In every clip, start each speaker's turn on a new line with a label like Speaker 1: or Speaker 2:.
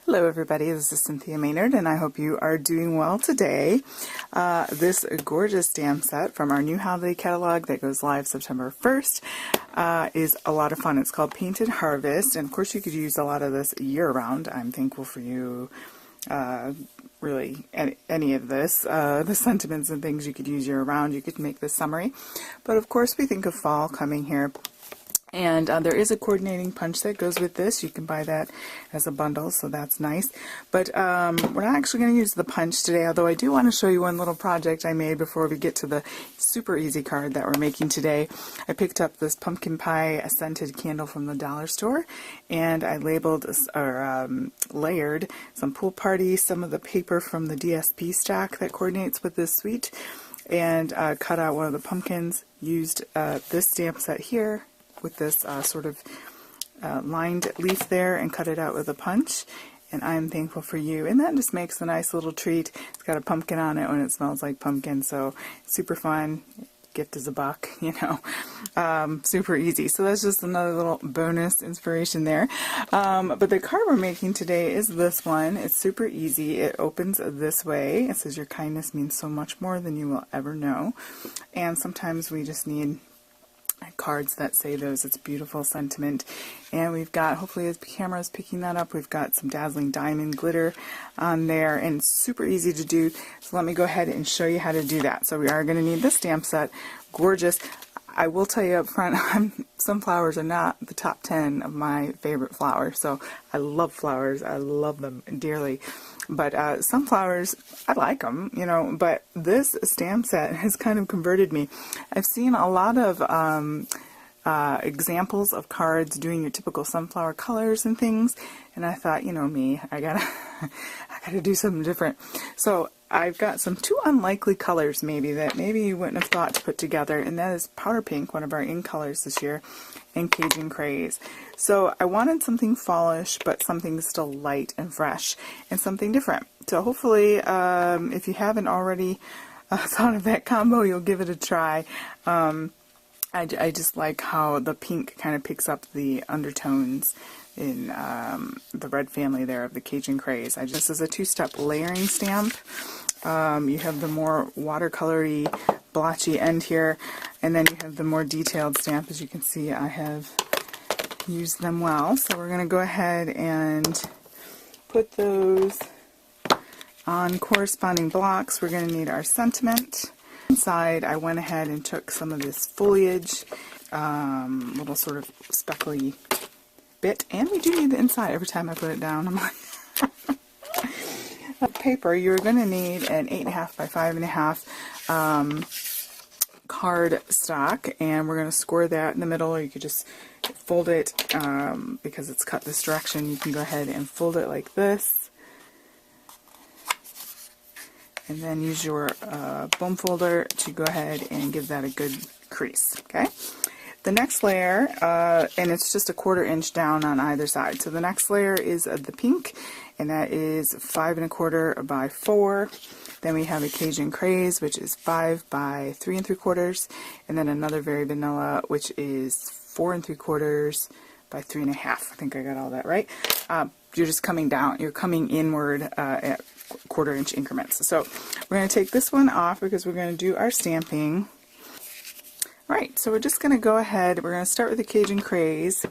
Speaker 1: Hello everybody, this is Cynthia Maynard and I hope you are doing well today. This gorgeous stamp set from our new holiday catalog that goes live September 1st is a lot of fun. It's called Painted Harvest, and of course you could use a lot of this year-round. I'm thankful for you. Really, any of this, the sentiments and things you could use year-round. You could make this summary, but of course we think of fall coming here. And there is a coordinating punch that goes with this. You can buy that as a bundle, so that's nice. But we're not actually going to use the punch today, although I do want to show you one little project I made before we get to the super easy card that we're making today. I picked up this pumpkin pie scented candle from the dollar store, and I labeled or layered some pool party, some of the paper from the DSP stack that coordinates with this suite, and cut out one of the pumpkins. Used this stamp set here with this sort of lined leaf there and cut it out with a punch, and I'm thankful for you. And that just makes a nice little treat. It's got a pumpkin on it when it smells like pumpkin, so super fun. Gift is a buck, you know. Super easy. So that's just another little bonus inspiration there. But the card we're making today is this one. It's super easy. It opens this way. It says, "Your kindness means so much more than you will ever know." And sometimes we just need cards that say those. It's a beautiful sentiment. And we've got, hopefully as the camera is picking that up, we've got some Dazzling Diamond glitter on there, and super easy to do. So let me go ahead and show you how to do that. So we are going to need this stamp set. Gorgeous. I will tell you up front, sunflowers are not the top 10 of my favorite flowers. So I love flowers. I love them dearly. But sunflowers, I like them, you know, but this stamp set has kind of converted me. I've seen a lot of examples of cards doing your typical sunflower colors and things, and I thought, you know me, I gotta do something different. So I've got some two unlikely colors maybe that maybe you wouldn't have thought to put together, and that is powder pink, one of our in colors this year, and Cajun Craze. So I wanted something fallish, but something still light and fresh, and something different. So hopefully, if you haven't already thought of that combo, you'll give it a try. I just like how the pink kind of picks up the undertones in the red family there of the Cajun Craze. This is a two-step layering stamp. You have the more watercolory, blotchy end here, and then you have the more detailed stamp. As you can see, I have used them well. So we're going to go ahead and put those on corresponding blocks. We're going to need our sentiment. Inside, I went ahead and took some of this foliage, little sort of speckly bit, and we do need the inside every time I put it down. I'm like, paper, you're going to need an 8.5 by 5.5 card stock, and we're going to score that in the middle, or you could just fold it because it's cut this direction. You can go ahead and fold it like this, and then use your bone folder to go ahead and give that a good crease. Okay. The next layer, and it's just a 1/4 inch down on either side. So the next layer is the pink, and that is 5 1/4 by 4. Then we have a Cajun Craze, which is 5 by 3 3/4, and then another very vanilla, which is 4 3/4 by 3 1/2. I think I got all that right. You're just coming down. You're coming inward at 1/4 inch increments. So we're going to take this one off because we're going to do our stamping. Right, so we're just going to go ahead, we're going to start with the Cajun Craze,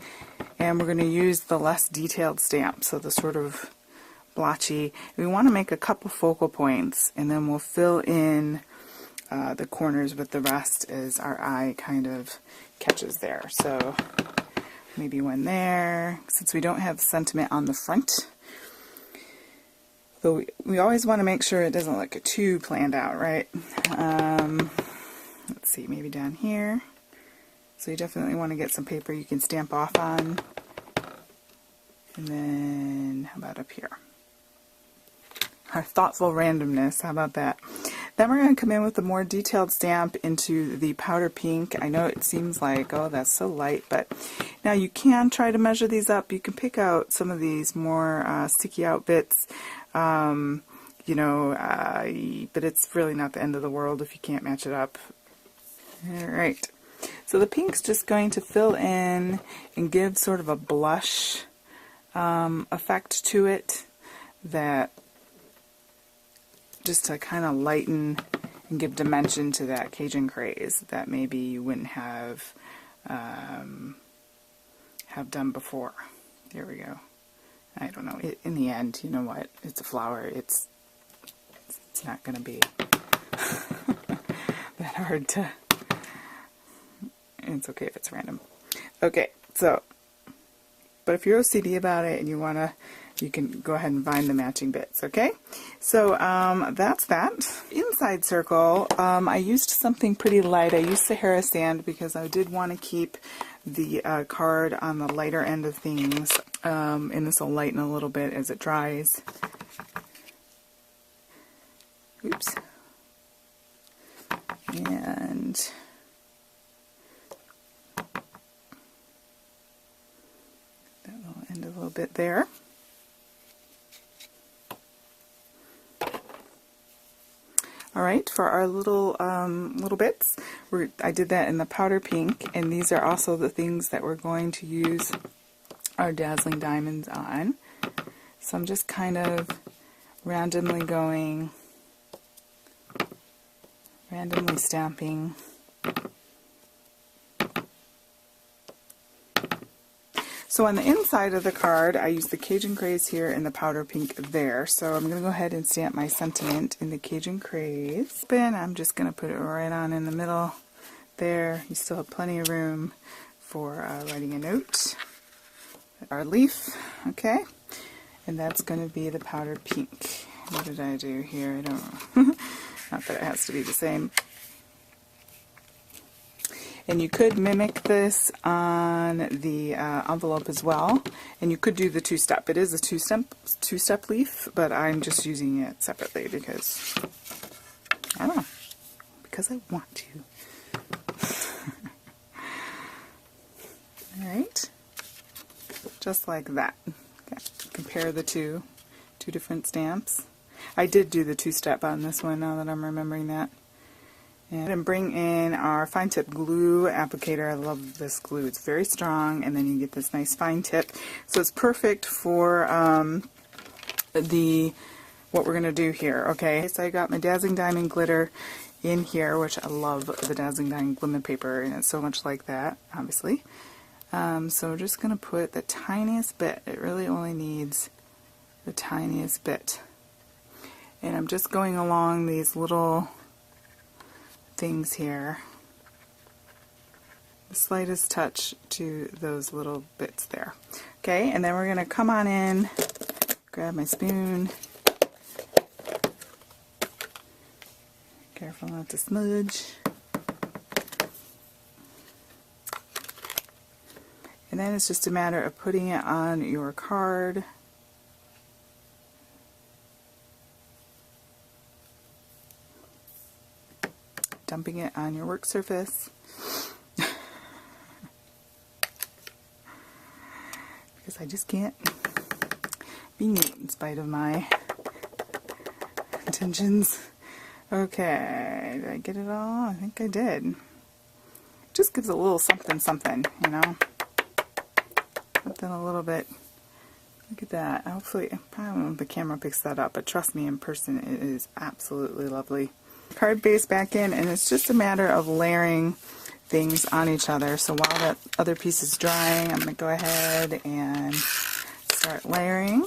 Speaker 1: and we're going to use the less detailed stamp, so the sort of blotchy. We want to make a couple focal points, and then we'll fill in the corners with the rest as our eye kind of catches there. So maybe one there, since we don't have sentiment on the front. So we always want to make sure it doesn't look too planned out, right? Let's see, maybe down here. So you definitely want to get some paper you can stamp off on. And then, how about up here? Our thoughtful randomness, how about that? Then we're going to come in with a more detailed stamp into the powder pink. I know it seems like, oh, that's so light, but now you can try to measure these up. You can pick out some of these more sticky out bits. You know, but it's really not the end of the world if you can't match it up. Alright, so the pink's just going to fill in and give sort of a blush effect to it. that, just to kind of lighten and give dimension to that Cajun craze that maybe you wouldn't have done before. There we go. I don't know. In the end, you know what? It's a flower. It's not going to be that hard to... It's okay if it's random. Okay, so, but if you're OCD about it and you want to, you can go ahead and find the matching bits, okay? So, that's that. Inside circle, I used something pretty light. I used Sahara sand because I did want to keep the card on the lighter end of things, and this will lighten a little bit as it dries. Oops. And that will end a little bit there. Alright, for our little bits, I did that in the powder pink, and these are also the things that we're going to use our Dazzling Diamonds on. So I'm just kind of randomly stamping. So on the inside of the card, I use the Cajun Craze here and the powder pink there. So I'm going to go ahead and stamp my sentiment in the Cajun Craze. I'm just going to put it right on in the middle there. You still have plenty of room for writing a note. Our leaf, okay? And that's going to be the powder pink. What did I do here? I don't know. Not that it has to be the same. And you could mimic this on the envelope as well. And you could do the two-step. It is a two-step leaf, but I'm just using it separately because, I don't know, because I want to. Alright. Just like that. Okay. Compare the two different stamps. I did do the two-step on this one now that I'm remembering that. And bring in our fine tip glue applicator. I love this glue. It's very strong, and then you get this nice fine tip. So it's perfect for what we're going to do here. Okay, so I got my Dazzling Diamond glitter in here, which I love the Dazzling Diamond glimmer paper, and it's so much like that, obviously. So we're just going to put the tiniest bit. It really only needs the tiniest bit. And I'm just going along these little things here, the slightest touch to those little bits there. Okay, and then we're going to come on in, grab my spoon, careful not to smudge, and then it's just a matter of putting it on your card. Dumping it on your work surface. Because I just can't be neat in spite of my intentions. Okay, did I get it all? I think I did. Just gives a little something something, you know? Something a little bit. Look at that. Hopefully, I don't know if the camera picks that up, but trust me, in person it is absolutely lovely. Card base back in, and it's just a matter of layering things on each other. So while that other piece is drying, I'm going to go ahead and start layering.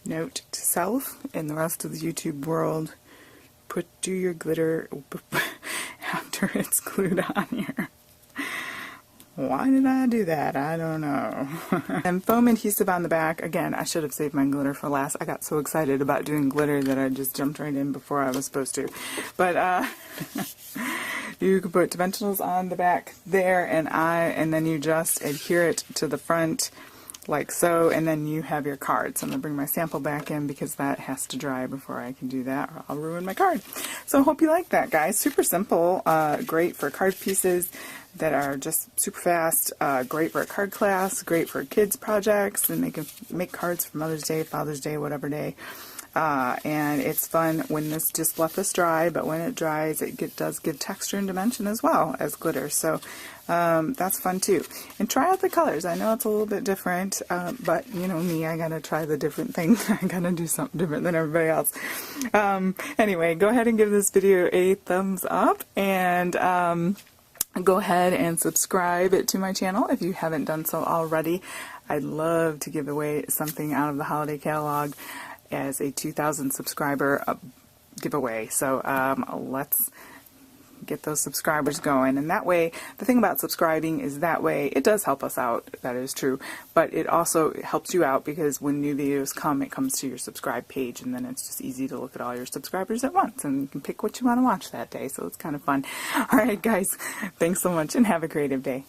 Speaker 1: Note to self and the rest of the YouTube world, do your glitter after it's glued on here. Why did I do that? I don't know. And foam adhesive on the back. Again, I should have saved my glitter for last. I got so excited about doing glitter that I just jumped right in before I was supposed to. But you can put dimensionals on the back there, and then you just adhere it to the front like so, and then you have your card. So I'm going to bring my sample back in because that has to dry before I can do that, or I'll ruin my card. So I hope you like that, guys. Super simple, great for card pieces that are just super fast, great for a card class, great for kids projects, and they can make cards for Mother's Day, Father's Day, whatever day. and it's fun when this just let this dry, but when it dries it does give texture and dimension as well as glitter. So that's fun too. And try out the colors. I know it's a little bit different, but you know me, I gotta try the different thing. I gotta do something different than everybody else. Anyway, go ahead and give this video a thumbs up, and go ahead and subscribe to my channel if you haven't done so already. I'd love to give away something out of the holiday catalog as a 2,000 subscriber giveaway. So let's get those subscribers going. And that way, the thing about subscribing is that way it does help us out, that is true, but it also helps you out because when new videos come, it comes to your subscribe page, and then it's just easy to look at all your subscribers at once and you can pick what you want to watch that day. So it's kind of fun. Alright guys, thanks so much and have a creative day.